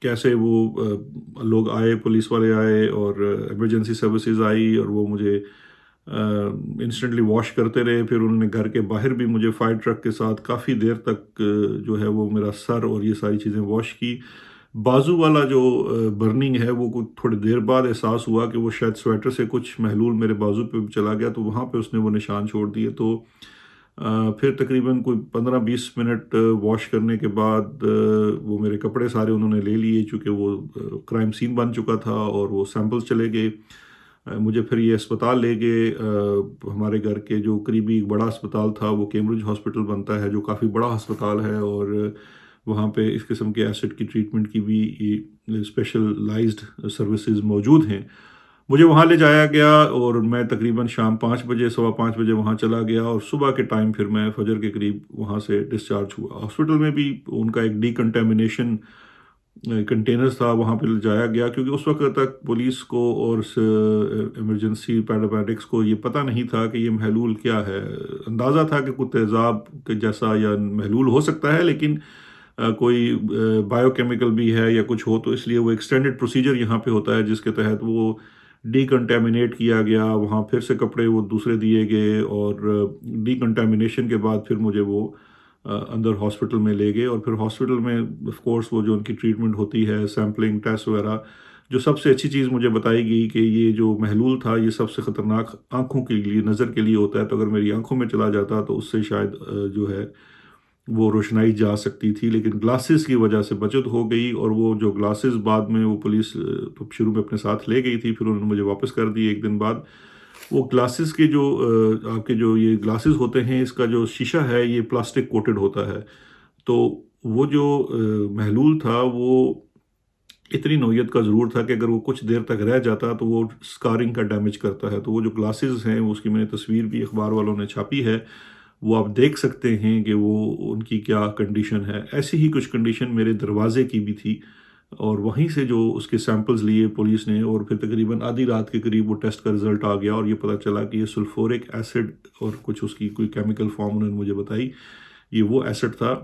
کیسے وہ لوگ آئے، پولیس والے آئے اور ایمرجنسی سروسز آئی اور وہ مجھے انسٹنٹلی واش کرتے رہے. پھر انہوں نے گھر کے باہر بھی مجھے فائر ٹرک کے ساتھ کافی دیر تک جو ہے وہ میرا سر اور یہ ساری چیزیں واش کی. بازو والا جو برننگ ہے وہ تھوڑی دیر بعد احساس ہوا کہ وہ شاید سویٹر سے کچھ محلول میرے بازو پہ چلا گیا، تو وہاں پہ اس نے وہ نشان چھوڑ دیے. تو پھر تقریباً کوئی 15-20 منٹ واش کرنے کے بعد وہ میرے کپڑے سارے انہوں نے لے لیے، چونکہ وہ کرائم سین بن چکا تھا اور وہ سیمپلز چلے گئے. مجھے پھر یہ اسپتال لے گئے. ہمارے گھر کے جو قریبی ایک بڑا اسپتال تھا وہ کیمبرج ہاسپٹل بنتا ہے، جو کافی بڑا ہسپتال ہے، اور وہاں پہ اس قسم کے ایسڈ کی ٹریٹمنٹ کی بھی اسپیشلائزڈ سروسز موجود ہیں. مجھے وہاں لے جایا گیا اور میں تقریباً شام 5 بجے 5:15 وہاں چلا گیا، اور صبح کے ٹائم پھر میں فجر کے قریب وہاں سے ڈسچارج ہوا. ہاسپٹل میں بھی ان کا ایک ڈی کنٹامینیشن کنٹینرز تھا، وہاں پہ لے جایا گیا، کیونکہ اس وقت تک پولیس کو اور ایمرجنسی پیرامیڈکس کو یہ پتہ نہیں تھا کہ یہ محلول کیا ہے. اندازہ تھا کہ کوئی تیزاب کے جیسا یا محلول ہو سکتا ہے، لیکن کوئی بائیو کیمیکل بھی ہے یا کچھ ہو، تو اس لیے وہ ایکسٹینڈڈ پروسیجر یہاں پہ ہوتا ہے جس کے تحت وہ ڈی کنٹامینیٹ کیا گیا. وہاں پھر سے کپڑے وہ دوسرے دیے گئے، اور ڈی کنٹامینیشن کے بعد پھر مجھے وہ اندر ہاسپٹل میں لے گئے. اور پھر ہاسپٹل میں آف کورس وہ جو ان کی ٹریٹمنٹ ہوتی ہے، سیمپلنگ ٹیسٹ وغیرہ، جو سب سے اچھی چیز مجھے بتائی گئی کہ یہ جو محلول تھا یہ سب سے خطرناک آنکھوں کے لیے، نظر کے لیے ہوتا ہے، تو اگر میری آنکھوں میں چلا جاتا تو اس سے شاید جو ہے وہ روشنائی جا سکتی تھی. لیکن گلاسز کی وجہ سے بچت ہو گئی، اور وہ جو گلاسز بعد میں وہ پولیس تو شروع میں اپنے ساتھ لے گئی تھی، پھر انہوں نے مجھے واپس کر دی ایک دن بعد. وہ گلاسز کے جو آپ کے جو یہ گلاسز ہوتے ہیں، اس کا جو شیشہ ہے یہ پلاسٹک کوٹڈ ہوتا ہے. تو وہ جو محلول تھا وہ اتنی نوعیت کا ضرور تھا کہ اگر وہ کچھ دیر تک رہ جاتا تو وہ سکارنگ کا ڈیمیج کرتا ہے. تو وہ جو گلاسز ہیں اس کی میں نے تصویر بھی اخبار والوں نے چھاپی ہے، وہ آپ دیکھ سکتے ہیں کہ وہ ان کی کیا کنڈیشن ہے. ایسی ہی کچھ کنڈیشن میرے دروازے کی بھی تھی، اور وہیں سے جو اس کے سیمپلز لیے پولیس نے، اور پھر تقریباً آدھی رات کے قریب وہ ٹیسٹ کا رزلٹ آ گیا، اور یہ پتہ چلا کہ یہ سلفورک ایسڈ اور کچھ اس کی کوئی کیمیکل فارم انہوں نے مجھے بتائی. یہ وہ ایسڈ تھا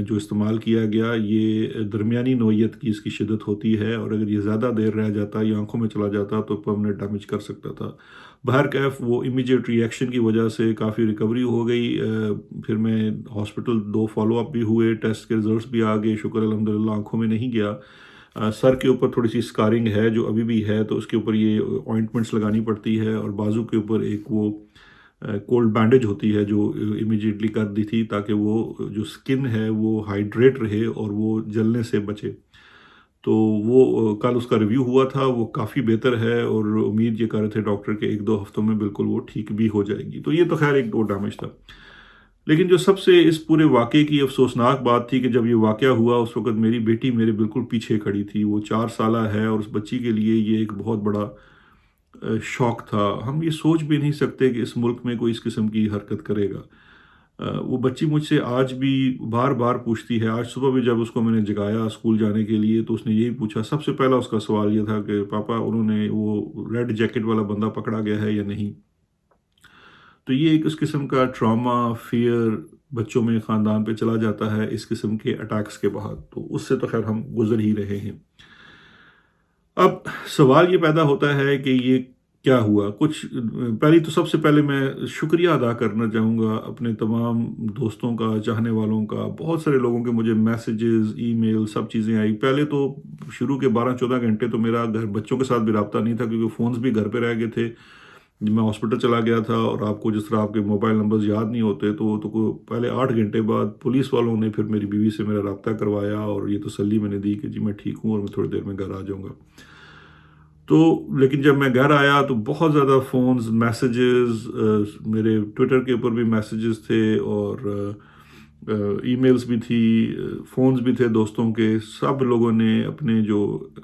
جو استعمال کیا گیا. یہ درمیانی نوعیت کی اس کی شدت ہوتی ہے، اور اگر یہ زیادہ دیر رہ جاتا یا آنکھوں میں چلا جاتا تو پرماننٹ ڈیمیج کر سکتا تھا. بہرکیف وہ امیجیٹ ری ایکشن کی وجہ سے کافی ریکوری ہو گئی. پھر میں ہاسپٹل 2 فالو اپ بھی ہوئے، ٹیسٹ کے رزلٹس بھی آ گئے، شکر الحمدللہ آنکھوں میں نہیں گیا. سر کے اوپر تھوڑی سی سکارنگ ہے جو ابھی بھی ہے، تو اس کے اوپر یہ آئنٹمنٹس لگانی پڑتی ہے، اور بازو کے اوپر ایک وہ کولڈ بینڈیج ہوتی ہے جو امیجیٹلی کر دی تھی، تاکہ وہ جو سکن ہے وہ ہائیڈریٹ رہے اور وہ جلنے سے بچے. تو وہ کل اس کا ریویو ہوا تھا، وہ کافی بہتر ہے، اور امید یہ کر رہے تھے ڈاکٹر کے 1-2 ہفتوں میں بالکل وہ ٹھیک بھی ہو جائے گی. تو یہ تو خیر ایک دو ڈیمیج تھا. لیکن جو سب سے اس پورے واقعے کی افسوسناک بات تھی کہ جب یہ واقعہ ہوا اس وقت میری بیٹی میرے بالکل پیچھے کھڑی تھی. وہ 4 سالہ ہے، اور اس بچی کے لیے یہ ایک بہت بڑا شوق تھا. ہم یہ سوچ بھی نہیں سکتے کہ اس ملک میں کوئی اس قسم کی حرکت کرے گا. وہ بچی مجھ سے آج بھی بار بار پوچھتی ہے. آج صبح بھی جب اس کو میں نے جگایا اسکول جانے کے لیے تو اس نے یہی پوچھا. سب سے پہلا اس کا سوال یہ تھا کہ پاپا انہوں نے وہ ریڈ جیکٹ والا بندہ پکڑا گیا ہے یا نہیں. تو یہ ایک اس قسم کا ٹراما، فیئر بچوں میں خاندان پہ چلا جاتا ہے اس قسم کے اٹیکس کے بعد. تو اس سے تو خیر ہم گزر ہی رہے ہیں. اب سوال یہ پیدا ہوتا ہے کہ یہ کیا ہوا. پہلی تو سب سے پہلے میں شکریہ ادا کرنا چاہوں گا اپنے تمام دوستوں کا، چاہنے والوں کا. بہت سارے لوگوں کے مجھے میسیجز، ای میل، سب چیزیں آئی. پہلے تو شروع کے 12-14 گھنٹے تو میرا گھر بچوں کے ساتھ بھی رابطہ نہیں تھا، کیونکہ فونز بھی گھر پہ رہ گئے تھے. میں ہاسپٹل چلا گیا تھا، اور آپ کو جس طرح آپ کے موبائل نمبرز یاد نہیں ہوتے، تو پہلے 8 گھنٹے بعد پولیس والوں نے پھر میری بیوی سے میرا رابطہ کروایا، اور یہ تسلی میں نے دی کہ جی میں ٹھیک ہوں اور میں تھوڑی دیر میں گھر آ جاؤں گا. تو لیکن جب میں گھر آیا تو بہت زیادہ فونز، میسیجز، میرے ٹویٹر کے اوپر بھی میسیجز تھے، اور ای میلز بھی تھی، فونز بھی تھے دوستوں کے. سب لوگوں نے اپنے جو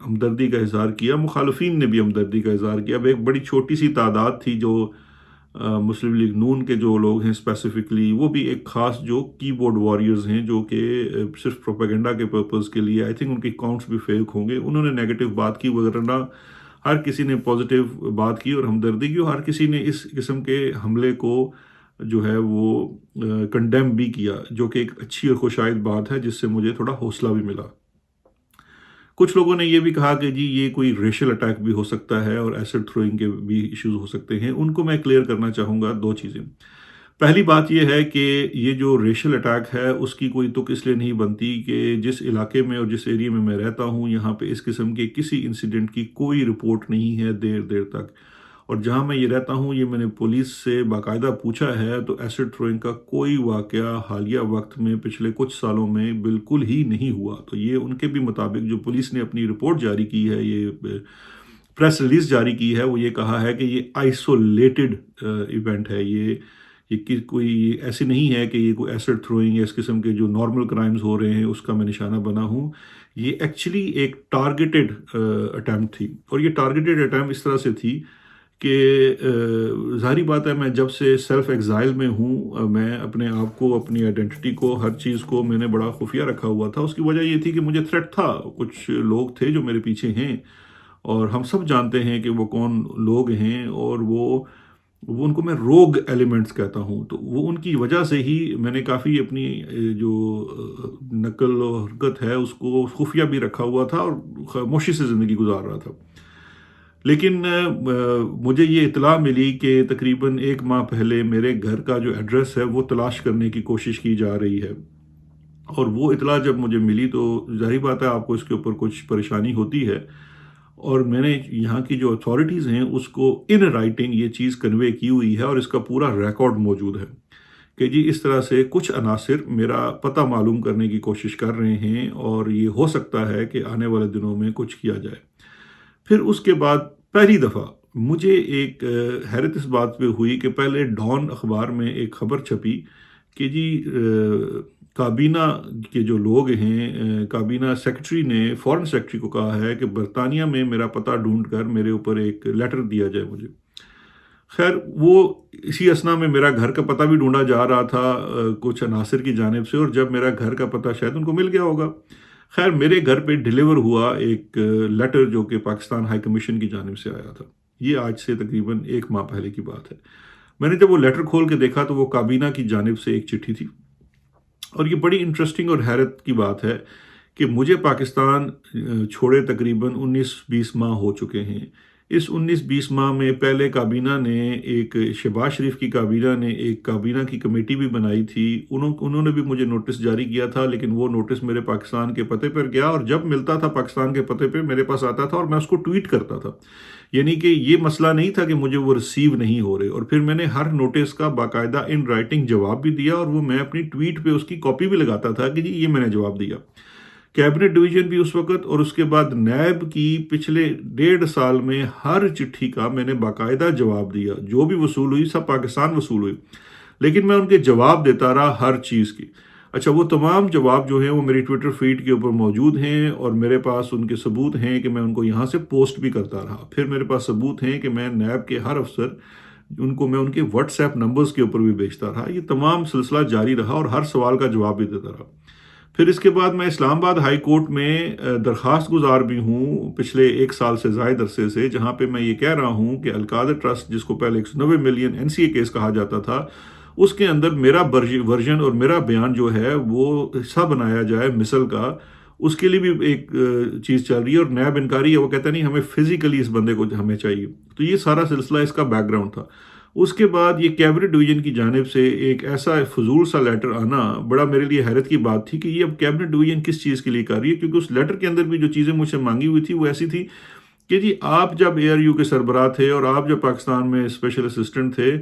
ہمدردی کا اظہار کیا. مخالفین نے بھی ہمدردی کا اظہار کیا. اب ایک بڑی چھوٹی سی تعداد تھی جو مسلم لیگ نون کے جو لوگ ہیں اسپیسیفکلی، وہ بھی ایک خاص جو کی بورڈ واریئرز ہیں جو کہ صرف پروپیگنڈا کے پرپز کے لیے، آئی تھنک ان کے اکاؤنٹس بھی فیک ہوں گے، انہوں نے نیگیٹو بات کی. وغیرہ ہر کسی نے پازیٹیو بات کی اور ہمدردی کی، اور ہر کسی نے اس قسم کے حملے کو جو ہے وہ کنڈیم بھی کیا، جو کہ ایک اچھی اور خوشائند بات ہے، جس سے مجھے تھوڑا حوصلہ بھی ملا. کچھ لوگوں نے یہ بھی کہا کہ جی یہ کوئی ریشل اٹیک بھی ہو سکتا ہے اور ایسڈ تھروئنگ کے بھی ایشوز ہو سکتے ہیں. ان کو میں کلیئر کرنا چاہوں گا 2 چیزیں. پہلی بات یہ ہے کہ یہ جو ریشل اٹیک ہے اس کی کوئی تک اس لیے نہیں بنتی کہ جس علاقے میں اور جس ایریے میں رہتا ہوں یہاں پہ اس قسم کے کسی انسیڈنٹ کی کوئی رپورٹ نہیں ہے دیر تک. اور جہاں میں یہ رہتا ہوں یہ میں نے پولیس سے باقاعدہ پوچھا ہے تو ایسڈ تھروئنگ کا کوئی واقعہ حالیہ وقت میں پچھلے کچھ سالوں میں بالکل ہی نہیں ہوا. تو یہ ان کے بھی مطابق جو پولیس نے اپنی رپورٹ جاری کی ہے، یہ پریس ریلیز جاری کی ہے، وہ یہ کہا ہے کہ یہ آئسولیٹڈ ایونٹ ہے. یہ کوئی ایسے نہیں ہے کہ یہ کوئی ایسڈ تھروئنگ یا اس قسم کے جو نارمل کرائمز ہو رہے ہیں اس کا میں نشانہ بنا ہوں. یہ ایکچولی ایک ٹارگیٹڈ اٹیمپٹ تھی. اور یہ ٹارگیٹڈ اٹیمپٹ اس طرح سے تھی کہ ظاہری بات ہے میں جب سے سیلف ایگزائل میں ہوں میں اپنے آپ کو، اپنی آئیڈینٹی کو، ہر چیز کو میں نے بڑا خفیہ رکھا ہوا تھا. اس کی وجہ یہ تھی کہ مجھے تھریٹ تھا. کچھ لوگ تھے جو میرے پیچھے ہیں اور ہم سب جانتے ہیں کہ وہ کون لوگ ہیں، اور وہ ان کو میں روگ ایلیمنٹس کہتا ہوں. تو وہ ان کی وجہ سے ہی میں نے کافی اپنی جو نقل و حرکت ہے اس کو خفیہ بھی رکھا ہوا تھا اور خاموشی سے زندگی گزار رہا تھا. لیکن مجھے یہ اطلاع ملی کہ تقریباً 1 ماہ پہلے میرے گھر کا جو ایڈریس ہے وہ تلاش کرنے کی کوشش کی جا رہی ہے. اور وہ اطلاع جب مجھے ملی تو ظاہری بات ہے آپ کو اس کے اوپر کچھ پریشانی ہوتی ہے. اور میں نے یہاں کی جو اتھارٹیز ہیں اس کو ان رائٹنگ یہ چیز کنوے کی ہوئی ہے اور اس کا پورا ریکارڈ موجود ہے کہ جی اس طرح سے کچھ عناصر میرا پتہ معلوم کرنے کی کوشش کر رہے ہیں اور یہ ہو سکتا ہے کہ آنے والے دنوں میں کچھ کیا جائے. پھر اس کے بعد پہلی دفعہ مجھے ایک حیرت اس بات پہ ہوئی کہ پہلے ڈان اخبار میں ایک خبر چھپی کہ جی کابینہ کے جو لوگ ہیں، کابینہ سیکرٹری نے فارن سیکرٹری کو کہا ہے کہ برطانیہ میں میرا پتہ ڈھونڈ کر میرے اوپر ایک لیٹر دیا جائے مجھے. خیر وہ اسی اسنا میں میرا گھر کا پتہ بھی ڈھونڈا جا رہا تھا کچھ عناصر کی جانب سے، اور جب میرا گھر کا پتہ شاید ان کو مل گیا ہوگا. خیر میرے گھر پہ ڈیلیور ہوا ایک لیٹر جو کہ پاکستان ہائی کمیشن کی جانب سے آیا تھا. یہ آج سے تقریباً 1 ماہ پہلے کی بات ہے. میں نے جب وہ لیٹر کھول کے دیکھا تو وہ کابینہ کی جانب سے ایک چٹھی تھی. اور یہ بڑی انٹرسٹنگ اور حیرت کی بات ہے کہ مجھے پاکستان چھوڑے تقریباً 19-20 ماہ ہو چکے ہیں. اس 19-20 ماہ میں پہلے کابینہ نے ایک شہباز شریف کی کابینہ نے ایک کابینہ کی کمیٹی بھی بنائی تھی. انہوں نے بھی مجھے نوٹس جاری کیا تھا، لیکن وہ نوٹس میرے پاکستان کے پتے پر گیا اور جب ملتا تھا پاکستان کے پتے پہ میرے پاس آتا تھا اور میں اس کو ٹویٹ کرتا تھا. یعنی کہ یہ مسئلہ نہیں تھا کہ مجھے وہ ریسیو نہیں ہو رہے. اور پھر میں نے ہر نوٹس کا باقاعدہ ان رائٹنگ جواب بھی دیا اور وہ میں اپنی ٹویٹ پہ اس کی کاپی بھی لگاتا تھا کہ جی یہ میں نے جواب دیا. کیبنٹ ڈویژن بھی اس وقت اور اس کے بعد نیب کی پچھلے 1.5 سال میں ہر چٹھی کا میں نے باقاعدہ جواب دیا. جو بھی وصول ہوئی سب پاکستان وصول ہوئی، لیکن میں ان کے جواب دیتا رہا ہر چیز کی. اچھا وہ تمام جواب جو ہیں وہ میری ٹویٹر فیڈ کے اوپر موجود ہیں اور میرے پاس ان کے ثبوت ہیں کہ میں ان کو یہاں سے پوسٹ بھی کرتا رہا. پھر میرے پاس ثبوت ہیں کہ میں نیب کے ہر افسر ان کو میں ان کے واٹس ایپ نمبرز کے اوپر بھی بھیجتا رہا. یہ تمام سلسلہ جاری رہا اور ہر سوال کا جواب بھی دیتا رہا. پھر اس کے بعد میں اسلام آباد ہائی کورٹ میں درخواست گزار بھی ہوں پچھلے 1 سال سے زائد عرصے سے، جہاں پہ میں یہ کہہ رہا ہوں کہ القادر ٹرسٹ جس کو پہلے 190 ملین NCA کیس کہا جاتا تھا اس کے اندر میرا ورژن اور میرا بیان جو ہے وہ حصہ بنایا جائے مثل کا. اس کے لیے بھی ایک چیز چل رہی ہے اور نیب انکاری ہے، وہ کہتا نہیں ہمیں فزیکلی اس بندے کو ہمیں چاہیے. تو یہ سارا سلسلہ اس کا بیک گراؤنڈ تھا. اس کے بعد یہ کیبنٹ ڈویژن کی جانب سے ایک ایسا فضول سا لیٹر آنا بڑا میرے لیے حیرت کی بات تھی کہ یہ اب کیبنٹ ڈویژن کس چیز کے لیے کر رہی ہے، کیونکہ اس لیٹر کے اندر بھی جو چیزیں مجھ سے مانگی ہوئی تھی وہ ایسی تھی کہ جی آپ جب ARU کے سربراہ تھے اور آپ جب پاکستان میں اسپیشل اسسٹنٹ تھے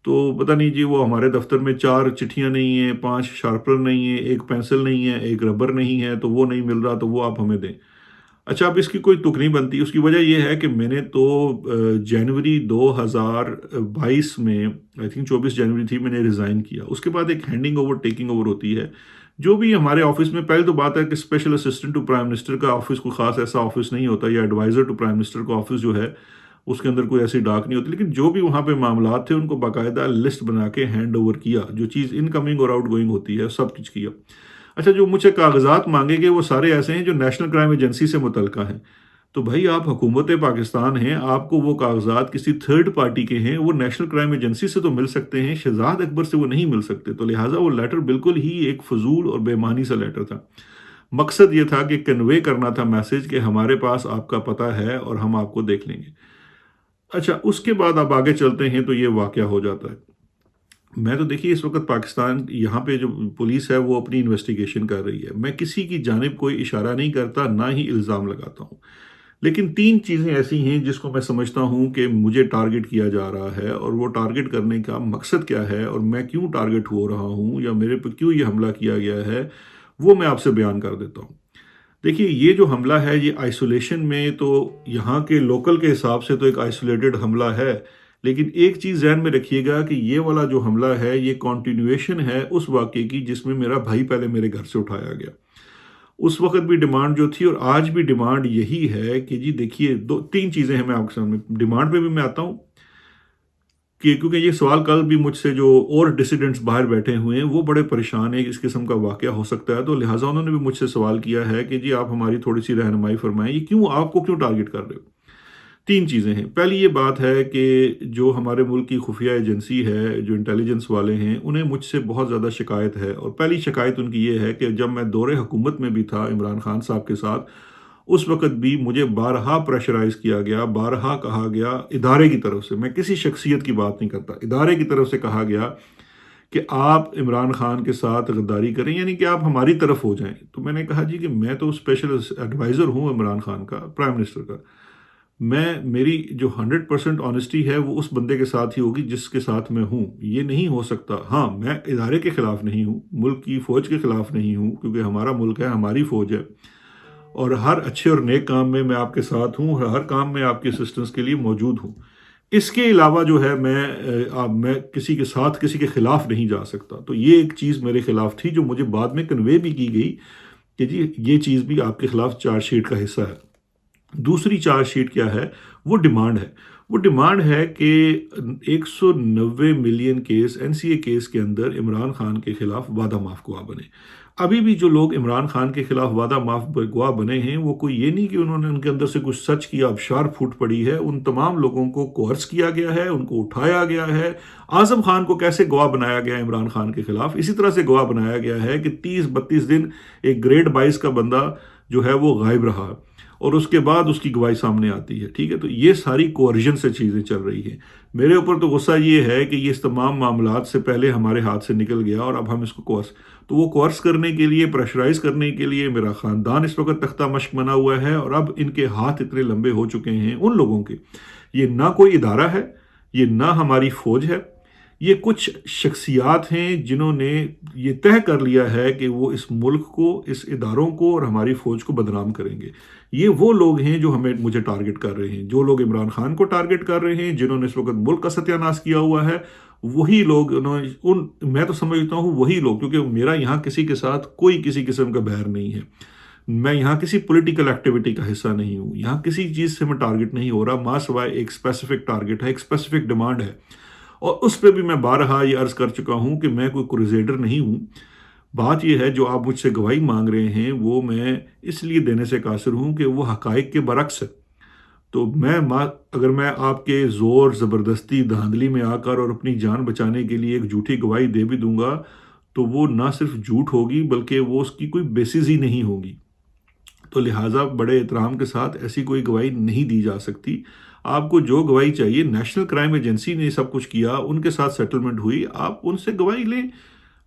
تو پتہ نہیں جی وہ ہمارے دفتر میں 4 چٹھیاں نہیں ہیں، 5 شارپنر نہیں ہیں، 1 پینسل نہیں ہے، 1 ربر نہیں ہے، تو وہ نہیں مل رہا تو وہ آپ ہمیں دیں. اچھا اب اس کی کوئی تک نہیں بنتی. اس کی وجہ یہ ہے کہ میں نے تو جنوری 2022 میں آئی تھنک 24 جنوری تھی میں نے ریزائن کیا. اس کے بعد ایک ہینڈنگ اوور ٹیکنگ اوور ہوتی ہے جو بھی ہمارے آفس میں. پہلے تو بات ہے کہ special assistant to prime minister کا آفس کوئی خاص ایسا آفس نہیں ہوتا، یا ایڈوائزر ٹو پرائم منسٹر کا آفس جو ہے اس کے اندر کوئی ایسی ڈاک نہیں ہوتی. لیکن جو بھی وہاں پہ معاملات تھے ان کو باقاعدہ لسٹ بنا کے ہینڈ اوور کیا، جو چیز ان کمنگ اور آؤٹ گوئنگ ہوتی ہے سب کچھ کیا. اچھا جو مجھے کاغذات مانگے گئے وہ سارے ایسے ہیں جو نیشنل کرائم ایجنسی سے متعلقہ ہیں. تو بھائی آپ حکومت پاکستان ہیں، آپ کو وہ کاغذات کسی تھرڈ پارٹی کے ہیں، وہ نیشنل کرائم ایجنسی سے تو مل سکتے ہیں، شہزاد اکبر سے وہ نہیں مل سکتے. تو لہٰذا وہ لیٹر بالکل ہی ایک فضول اور بے معنی سا لیٹر تھا. مقصد یہ تھا کہ کنوے کرنا تھا میسج کہ ہمارے پاس آپ کا پتہ ہے اور ہم آپ کو دیکھ لیں گے۔ اچھا، اس کے بعد آپ آگے چلتے ہیں تو یہ واقعہ ہو جاتا ہے۔ میں تو دیکھیے اس وقت پاکستان یہاں پہ جو پولیس ہے وہ اپنی انویسٹیگیشن کر رہی ہے، میں کسی کی جانب کوئی اشارہ نہیں کرتا، نہ ہی الزام لگاتا ہوں، لیکن تین چیزیں ایسی ہیں جس کو میں سمجھتا ہوں کہ مجھے ٹارگٹ کیا جا رہا ہے، اور وہ ٹارگٹ کرنے کا مقصد کیا ہے اور میں کیوں ٹارگٹ ہو رہا ہوں یا میرے پہ کیوں یہ حملہ کیا گیا ہے، وہ میں آپ سے بیان کر دیتا ہوں۔ دیکھیے یہ جو حملہ ہے یہ آئسولیشن میں تو یہاں کے لوکل کے حساب سے تو ایک آئسولیٹڈ حملہ ہے، لیکن ایک چیز ذہن میں رکھیے گا کہ یہ والا جو حملہ ہے یہ کنٹینیویشن ہے اس واقعے کی جس میں میرا بھائی پہلے میرے گھر سے اٹھایا گیا۔ اس وقت بھی ڈیمانڈ جو تھی اور آج بھی ڈیمانڈ یہی ہے کہ جی دیکھیے تین چیزیں ہیں، میں آپ کے سامنے ڈیمانڈ پہ بھی میں آتا ہوں کہ کیونکہ یہ سوال کل بھی مجھ سے جو اور ڈسیڈنٹس باہر بیٹھے ہوئے ہیں وہ بڑے پریشان ہیں، اس قسم کا واقعہ ہو سکتا ہے، تو لہٰذا انہوں نے بھی مجھ سے سوال کیا ہے کہ جی آپ ہماری تھوڑی سی رہنمائی فرمائیں، یہ کیوں آپ کو کیوں ٹارگٹ کر رہے ہو؟ تین چیزیں ہیں۔ پہلی یہ بات ہے کہ جو ہمارے ملک کی خفیہ ایجنسی ہے، جو انٹیلیجنس والے ہیں، انہیں مجھ سے بہت زیادہ شکایت ہے، اور پہلی شکایت ان کی یہ ہے کہ جب میں دور حکومت میں بھی تھا عمران خان صاحب کے ساتھ، اس وقت بھی مجھے بارہا پریشرائز کیا گیا، بارہا کہا گیا ادارے کی طرف سے، میں کسی شخصیت کی بات نہیں کرتا، ادارے کی طرف سے کہا گیا کہ آپ عمران خان کے ساتھ غداری کریں، یعنی کہ آپ ہماری طرف ہو جائیں۔ تو میں نے کہا جی کہ میں تو اسپیشل ایڈوائزر ہوں عمران خان کا، پرائم منسٹر کا، میری جو 100% آنیسٹی ہے وہ اس بندے کے ساتھ ہی ہوگی جس کے ساتھ میں ہوں، یہ نہیں ہو سکتا۔ ہاں میں ادارے کے خلاف نہیں ہوں، ملک کی فوج کے خلاف نہیں ہوں، کیونکہ ہمارا ملک ہے، ہماری فوج ہے، اور ہر اچھے اور نیک کام میں آپ کے ساتھ ہوں، ہر کام میں آپ کی اسسٹنس کے لیے موجود ہوں۔ اس کے علاوہ جو ہے میں کسی کے ساتھ کسی کے خلاف نہیں جا سکتا، تو یہ ایک چیز میرے خلاف تھی جو مجھے بعد میں کنوے بھی کی گئی کہ جی یہ چیز بھی آپ کے خلاف چارج شیٹ کا حصہ ہے۔ دوسری چارج شیٹ کیا ہے؟ وہ ڈیمانڈ ہے، وہ ڈیمانڈ ہے کہ 190 million case N C A case کے اندر عمران خان کے خلاف وعدہ معاف گواہ بنے۔ ابھی بھی جو لوگ عمران خان کے خلاف وعدہ معاف گواہ بنے ہیں وہ کوئی یہ نہیں کہ انہوں نے ان کے اندر سے کچھ سچ کیا ابشار پھوٹ پڑی ہے، ان تمام لوگوں کو کوہرس کیا گیا ہے، ان کو اٹھایا گیا ہے۔ اعظم خان کو کیسے گواہ بنایا گیا ہے عمران خان کے خلاف، اسی طرح سے گواہ بنایا گیا ہے کہ 30-32 دن ایک گریڈ 22 کا بندہ جو ہے وہ غائب رہا، اور اس کے بعد اس کی گواہی سامنے آتی ہے، ٹھیک ہے۔ تو یہ ساری کوورژن سے چیزیں چل رہی ہیں۔ میرے اوپر تو غصہ یہ ہے کہ یہ اس تمام معاملات سے پہلے ہمارے ہاتھ سے نکل گیا اور اب ہم اس کو کورس کرنے کے لیے، پریشرائز کرنے کے لیے میرا خاندان اس وقت تختہ مشق بنا ہوا ہے، اور اب ان کے ہاتھ اتنے لمبے ہو چکے ہیں ان لوگوں کے، یہ نہ کوئی ادارہ ہے، یہ نہ ہماری فوج ہے، یہ کچھ شخصیات ہیں جنہوں نے یہ طے کر لیا ہے کہ وہ اس ملک کو، اس اداروں کو اور ہماری فوج کو بدنام کریں گے۔ یہ وہ لوگ ہیں جو مجھے ٹارگٹ کر رہے ہیں، جو لوگ عمران خان کو ٹارگٹ کر رہے ہیں، جنہوں نے اس وقت ملک کا ستیہ ناش کیا ہوا ہے، وہی لوگ میں تو سمجھتا ہوں وہی لوگ، کیونکہ میرا یہاں کسی کے ساتھ کوئی کسی قسم کا بیر نہیں ہے، میں یہاں کسی پولیٹیکل ایکٹیویٹی کا حصہ نہیں ہوں، یہاں کسی چیز سے میں ٹارگٹ نہیں ہو رہا، ماں سوائے ایک اسپیسیفک ٹارگٹ ہے، ایک اسپیسیفک ڈیمانڈ ہے، اور اس پہ بھی میں بارہا یہ عرض کر چکا ہوں کہ میں کوئی کروسیڈر نہیں ہوں۔ بات یہ ہے جو آپ مجھ سے گواہی مانگ رہے ہیں وہ میں اس لیے دینے سے قاصر ہوں کہ وہ حقائق کے برعکس ہے، تو اگر میں آپ کے زور زبردستی دھاندلی میں آ کر اور اپنی جان بچانے کے لیے ایک جھوٹی گواہی دے بھی دوں گا تو وہ نہ صرف جھوٹ ہوگی بلکہ وہ اس کی کوئی بیسس ہی نہیں ہوگی، تو لہٰذا بڑے احترام کے ساتھ ایسی کوئی گواہی نہیں دی جا سکتی۔ آپ کو جو گواہی چاہیے، نیشنل کرائم ایجنسی نے سب کچھ کیا، ان کے ساتھ سیٹلمنٹ ہوئی، آپ ان سے گواہی لیں۔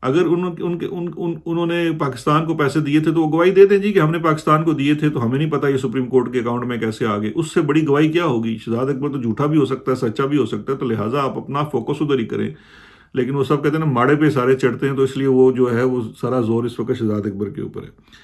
اگر انہوں نے پاکستان کو پیسے دیے تھے تو وہ گواہی دے دیں جی کہ ہم نے پاکستان کو دیے تھے، تو ہمیں نہیں پتہ یہ سپریم کورٹ کے اکاؤنٹ میں کیسے آ گئے، اس سے بڑی گواہی کیا ہوگی؟ شہزاد اکبر تو جھوٹا بھی ہو سکتا ہے، سچا بھی ہو سکتا ہے، تو لہٰذا آپ اپنا فوکس ادھر ہی کریں۔ لیکن وہ سب کہتے ہیں نا ماڑے پہ سارے چڑھتے ہیں، تو اس لیے وہ جو ہے وہ سارا زور اس وقت شہزاد اکبر کے اوپر ہے۔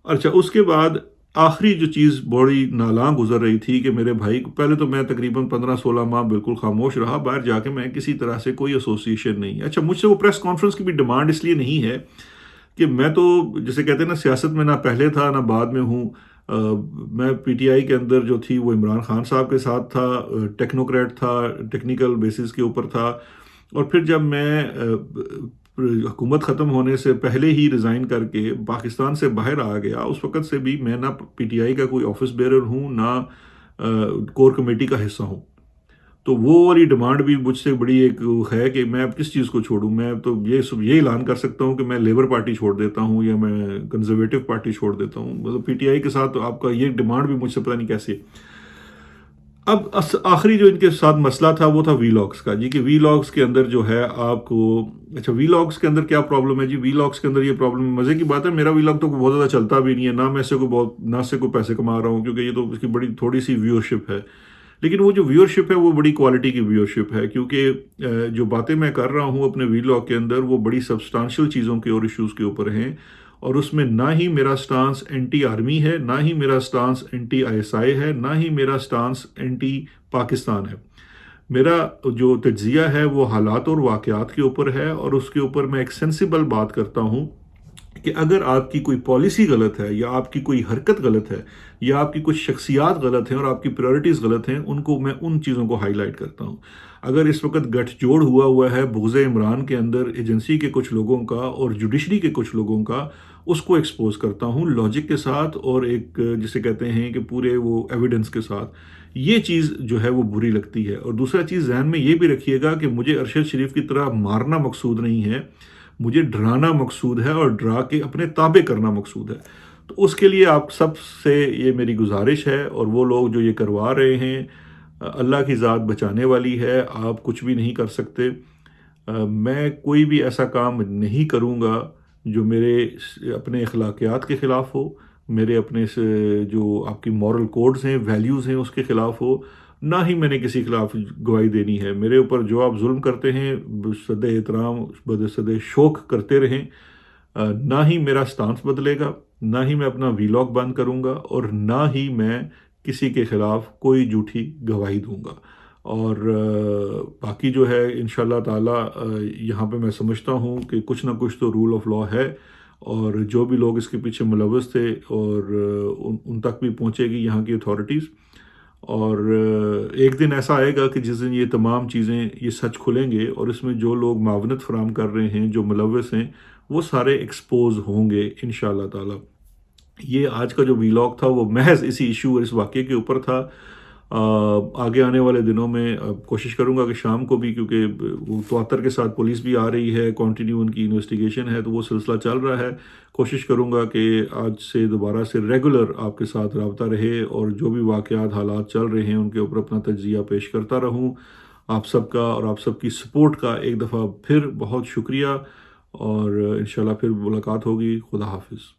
اچھا، اس کے بعد آخری جو چیز بڑی نالاں گزر رہی تھی کہ میرے بھائی کو، پہلے تو میں تقریباً 15-16 ماہ بالکل خاموش رہا، باہر جا کے میں کسی طرح سے کوئی ایسوسیشن نہیں۔ اچھا، مجھ سے وہ پریس کانفرنس کی بھی ڈیمانڈ اس لیے نہیں ہے کہ میں تو جسے کہتے ہیں نا سیاست میں نہ پہلے تھا نہ بعد میں ہوں، میں پی ٹی آئی کے اندر جو تھی وہ عمران خان صاحب کے ساتھ تھا، ٹیکنوکریٹ تھا، ٹیکنیکل بیسس کے اوپر تھا، اور پھر جب میں حکومت ختم ہونے سے پہلے ہی ریزائن کر کے پاکستان سے باہر آ گیا، اس وقت سے بھی میں نہ پی ٹی آئی کا کوئی آفس بیرر ہوں نہ کور کمیٹی کا حصہ ہوں۔ تو وہ والی ڈیمانڈ بھی مجھ سے بڑی ایک ہے کہ میں اب کس چیز کو چھوڑوں. میں تو یہ اعلان کر سکتا ہوں کہ میں لیبر پارٹی چھوڑ دیتا ہوں یا میں کنزرویٹو پارٹی چھوڑ دیتا ہوں. مطلب پی ٹی آئی کے ساتھ آپ کا یہ ڈیمانڈ بھی مجھ سے پتہ نہیں کیسے. اب آخری جو ان کے ساتھ مسئلہ تھا وہ تھا وی لاگس کا جی، کہ وی لاگس کے اندر جو ہے آپ کو اچھا وی لاگس کے اندر کیا پرابلم ہے جی. وی لاگس کے اندر یہ پرابلم مزے کی بات ہے، میرا وی لاگ تو بہت زیادہ چلتا بھی نہیں ہے، نہ سے کوئی پیسے کما رہا ہوں، کیونکہ یہ تو اس کی بڑی تھوڑی سی ویورشپ ہے. لیکن وہ جو ویورشپ ہے وہ بڑی کوالٹی کی ویورشپ ہے، کیونکہ جو باتیں میں کر رہا ہوں اپنے وی لاگ کے اندر وہ بڑی سبسٹانشل چیزوں کے اور ایشوز کے اوپر ہیں. اور اس میں نہ ہی میرا سٹانس اینٹی آرمی ہے، نہ ہی میرا stance anti I S I ہے، نہ ہی میرا سٹانس اینٹی پاکستان ہے. میرا جو تجزیہ ہے وہ حالات اور واقعات کے اوپر ہے، اور اس کے اوپر میں ایک سینسیبل بات کرتا ہوں کہ اگر آپ کی کوئی پالیسی غلط ہے یا آپ کی کوئی حرکت غلط ہے یا آپ کی کچھ شخصیات غلط ہیں اور آپ کی پریورٹیز غلط ہیں، میں ان چیزوں کو ہائی لائٹ کرتا ہوں. اگر اس وقت گٹھ جوڑ ہوا ہے بغض عمران کے اندر ایجنسی کے کچھ لوگوں کا اور جوڈیشری کے کچھ لوگوں کا، اس کو ایکسپوز کرتا ہوں لاجک کے ساتھ اور ایک جسے کہتے ہیں کہ پورے وہ ایویڈنس کے ساتھ. یہ چیز جو ہے وہ بری لگتی ہے. اور دوسرا چیز ذہن میں یہ بھی رکھیے گا کہ مجھے ارشد شریف کی طرح مارنا مقصود نہیں ہے، مجھے ڈرانا مقصود ہے اور ڈرا کے اپنے تابع کرنا مقصود ہے. تو اس کے لیے آپ سب سے یہ میری گزارش ہے، اور وہ لوگ جو یہ کروا رہے ہیں، اللہ کی ذات بچانے والی ہے، آپ کچھ بھی نہیں کر سکتے. میں کوئی بھی ایسا کام نہیں کروں گا جو میرے اپنے اخلاقیات کے خلاف ہو، میرے اپنے جو آپ کی مورل کوڈز ہیں، ویلیوز ہیں، اس کے خلاف ہو. نہ ہی میں نے کسی خلاف گواہی دینی ہے. میرے اوپر جو آپ ظلم کرتے ہیں بصد احترام بصد شوق کرتے رہیں. نہ ہی میرا سٹانس بدلے گا، نہ ہی میں اپنا وی لاگ بند کروں گا، اور نہ ہی میں کسی کے خلاف کوئی جھوٹی گواہی دوں گا. اور باقی جو ہے انشاءاللہ تعالی یہاں پہ میں سمجھتا ہوں کہ کچھ نہ کچھ تو رول آف لا ہے، اور جو بھی لوگ اس کے پیچھے ملوث تھے اور ان تک بھی پہنچے گی یہاں کی اتھارٹیز. اور ایک دن ایسا آئے گا کہ جس دن یہ تمام چیزیں یہ سچ کھلیں گے، اور اس میں جو لوگ معاونت فراہم کر رہے ہیں، جو ملوث ہیں، وہ سارے ایکسپوز ہوں گے انشاءاللہ تعالی. یہ آج کا جو ویلاگ تھا وہ محض اسی ایشو اور اس واقعے کے اوپر تھا. آگے آنے والے دنوں میں کوشش کروں گا کہ شام کو بھی، کیونکہ وہ تواتر کے ساتھ پولیس بھی آ رہی ہے، کنٹینیو ان کی انویسٹیگیشن ہے، تو وہ سلسلہ چل رہا ہے. کوشش کروں گا کہ آج سے دوبارہ سے ریگولر آپ کے ساتھ رابطہ رہے، اور جو بھی واقعات حالات چل رہے ہیں ان کے اوپر اپنا تجزیہ پیش کرتا رہوں. آپ سب کا اور آپ سب کی سپورٹ کا ایک دفعہ پھر بہت شکریہ، اور انشاءاللہ پھر ملاقات ہوگی. خدا حافظ.